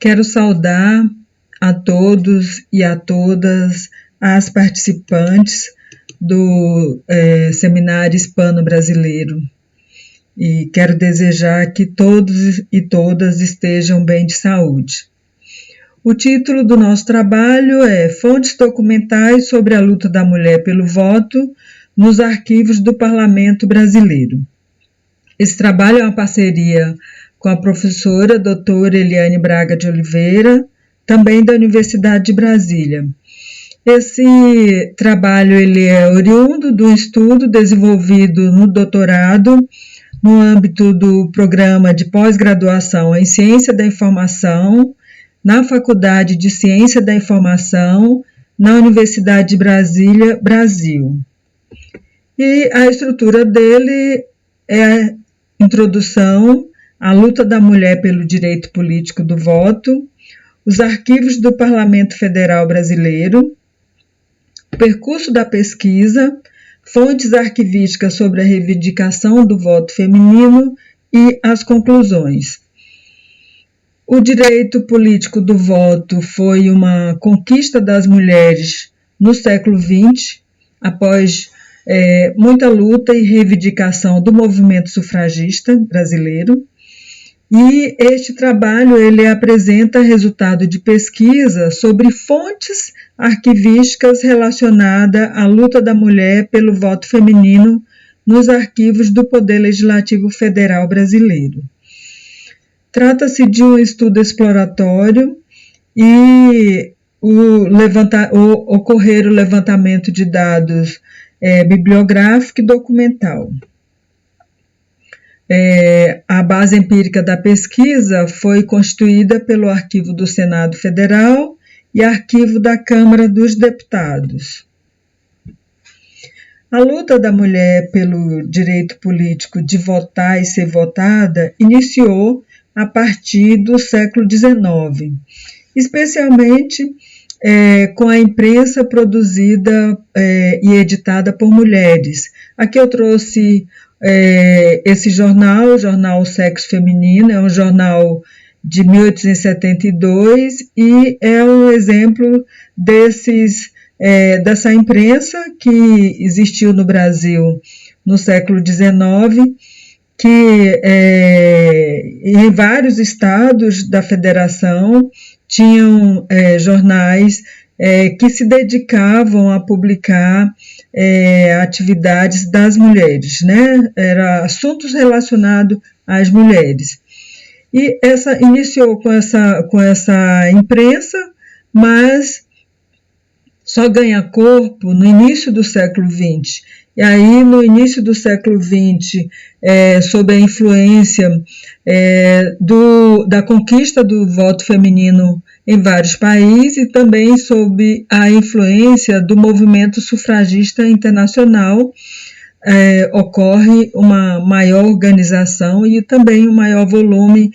Quero saudar a todos e a todas as participantes do Seminário Hispano-Brasileiro e quero desejar que todos e todas estejam bem de saúde. O título do nosso trabalho é Fontes documentais sobre a luta da mulher pelo voto nos arquivos do Parlamento Brasileiro. Esse trabalho é uma parceria com a professora doutora Eliane Braga de Oliveira, também da Universidade de Brasília. Esse trabalho ele é oriundo do estudo desenvolvido no doutorado, no âmbito do programa de pós-graduação em Ciência da Informação, na Faculdade de Ciência da Informação, na Universidade de Brasília, Brasil. E a estrutura dele é a introdução à luta da mulher pelo direito político do voto, os arquivos do Parlamento Federal Brasileiro, o percurso da pesquisa, fontes arquivísticas sobre a reivindicação do voto feminino e as conclusões. O direito político do voto foi uma conquista das mulheres no século XX, após muita luta e reivindicação do movimento sufragista brasileiro. E este trabalho ele apresenta resultado de pesquisa sobre fontes arquivísticas relacionadas à luta da mulher pelo voto feminino nos arquivos do Poder Legislativo Federal Brasileiro. Trata-se de um estudo exploratório e ocorrer o levantamento de dados bibliográfico e documental. A base empírica da pesquisa foi constituída pelo Arquivo do Senado Federal e Arquivo da Câmara dos Deputados. A luta da mulher pelo direito político de votar e ser votada iniciou a partir do século XIX, especialmente com a imprensa produzida e editada por mulheres. Aqui eu trouxe esse jornal, o jornal Sexo Feminino, é um jornal de 1872 e é um exemplo dessa imprensa que existiu no Brasil no século XIX, que em vários estados da federação tinham jornais que se dedicavam a publicar atividades das mulheres, né? Era assuntos relacionados às mulheres. E iniciou com essa imprensa, mas só ganha corpo no início do século XX. E aí, no início do século XX, sob a influência da conquista do voto feminino em vários países e também sob a influência do movimento sufragista internacional, ocorre uma maior organização e também um maior volume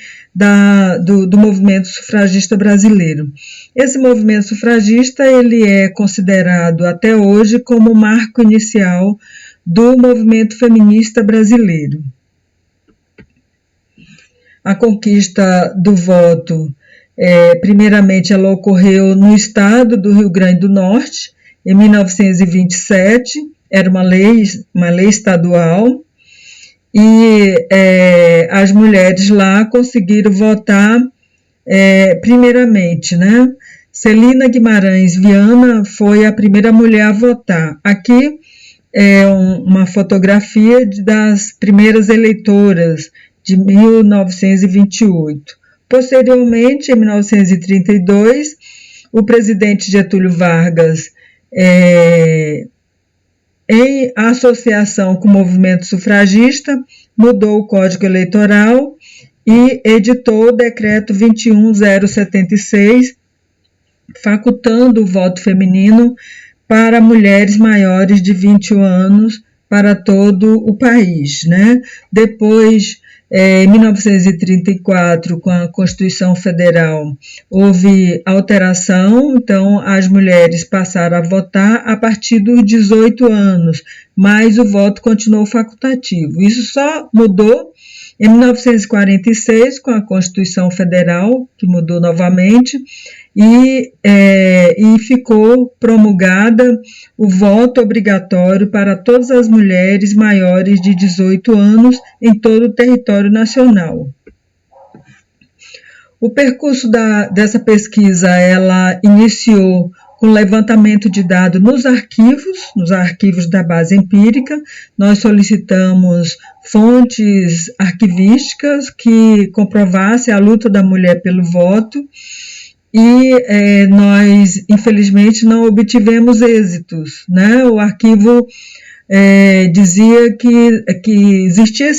do movimento sufragista brasileiro. Esse movimento sufragista ele é considerado até hoje como o marco inicial do movimento feminista brasileiro. A conquista do voto, primeiramente, ela ocorreu no estado do Rio Grande do Norte, em 1927, era uma lei estadual, e as mulheres lá conseguiram votar primeiramente, né? Celina Guimarães Viana foi a primeira mulher a votar. Aqui é uma fotografia das primeiras eleitoras de 1928. Posteriormente, em 1932, o presidente Getúlio Vargas, em associação com o movimento sufragista, mudou o Código Eleitoral e editou o Decreto 21.076, facultando o voto feminino para mulheres maiores de 21 anos para todo o país, né? Depois, em 1934, com a Constituição Federal, houve alteração, então as mulheres passaram a votar a partir dos 18 anos, mas o voto continuou facultativo. Isso só mudou Em 1946, com a Constituição Federal, que mudou novamente, e ficou promulgada o voto obrigatório para todas as mulheres maiores de 18 anos em todo o território nacional. O percurso dessa pesquisa, ela iniciou com levantamento de dados nos arquivos da base empírica. Nós solicitamos fontes arquivísticas que comprovassem a luta da mulher pelo voto e nós, infelizmente, não obtivemos êxitos, né? O arquivo dizia que existia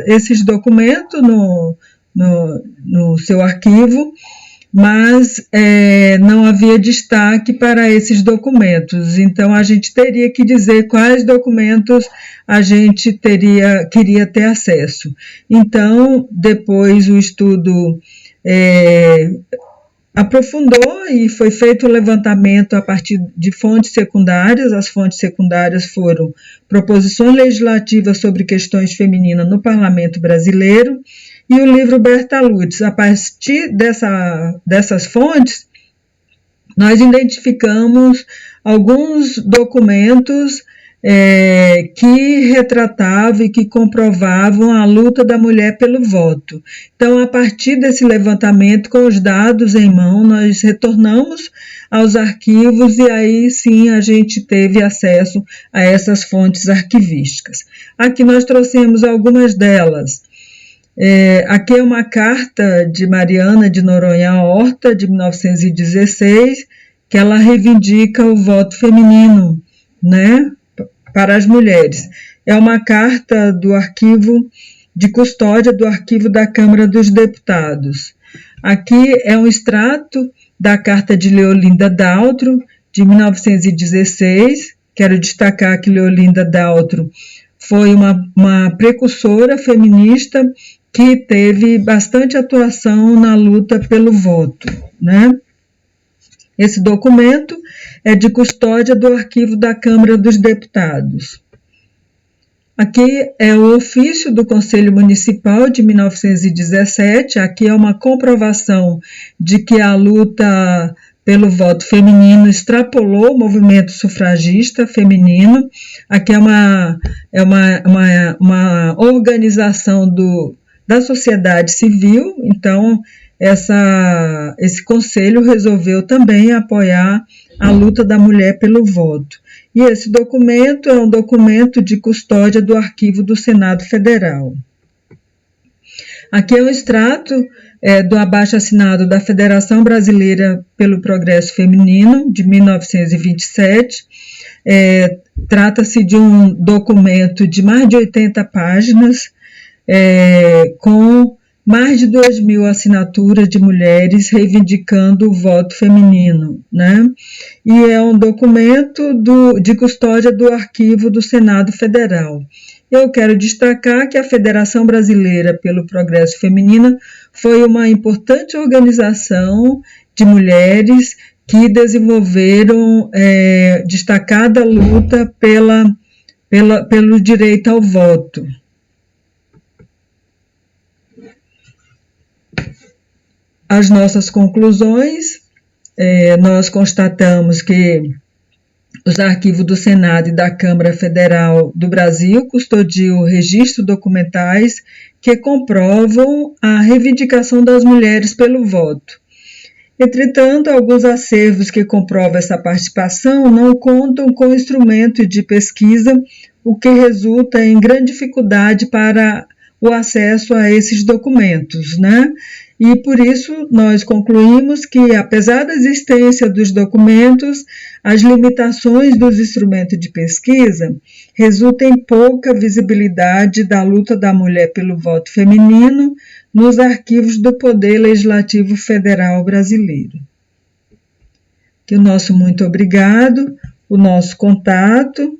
esses documentos no seu arquivo, mas não havia destaque para esses documentos. Então, a gente teria que dizer quais documentos a gente queria ter acesso. Então, depois o estudo aprofundou e foi feito o levantamento a partir de fontes secundárias. As fontes secundárias foram proposições legislativas sobre questões femininas no Parlamento Brasileiro e o livro Bertalucci. A partir dessas fontes, nós identificamos alguns documentos que retratavam e que comprovavam a luta da mulher pelo voto. Então, a partir desse levantamento, com os dados em mão, nós retornamos aos arquivos e aí sim a gente teve acesso a essas fontes arquivísticas. Aqui nós trouxemos algumas delas. Aqui é uma carta de Mariana de Noronha Horta, de 1916, que ela reivindica o voto feminino, né, para as mulheres. É uma carta do arquivo de custódia do arquivo da Câmara dos Deputados. Aqui é um extrato da carta de Leolinda Daltro, de 1916. Quero destacar que Leolinda Daltro foi uma precursora feminista que teve bastante atuação na luta pelo voto, né? Esse documento é de custódia do arquivo da Câmara dos Deputados. Aqui é o ofício do Conselho Municipal de 1917. Aqui é uma comprovação de que a luta pelo voto feminino extrapolou o movimento sufragista feminino. Aqui é uma organização da sociedade civil. Então, esse conselho resolveu também apoiar a luta da mulher pelo voto. E esse documento é um documento de custódia do arquivo do Senado Federal. Aqui é um extrato do abaixo-assinado da Federação Brasileira pelo Progresso Feminino, de 1927. Trata-se de um documento de mais de 80 páginas, com mais de 2.000 assinaturas de mulheres reivindicando o voto feminino, né? E é um documento de custódia do arquivo do Senado Federal. Eu quero destacar que a Federação Brasileira pelo Progresso Feminino foi uma importante organização de mulheres que desenvolveram destacada luta pelo direito ao voto. As nossas conclusões, nós constatamos que os arquivos do Senado e da Câmara Federal do Brasil custodiam registros documentais que comprovam a reivindicação das mulheres pelo voto. Entretanto, alguns acervos que comprovam essa participação não contam com instrumento de pesquisa, o que resulta em grande dificuldade para o acesso a esses documentos, né? E por isso nós concluímos que, apesar da existência dos documentos, as limitações dos instrumentos de pesquisa resultam em pouca visibilidade da luta da mulher pelo voto feminino nos arquivos do Poder Legislativo Federal brasileiro. Que o nosso muito obrigado, o nosso contato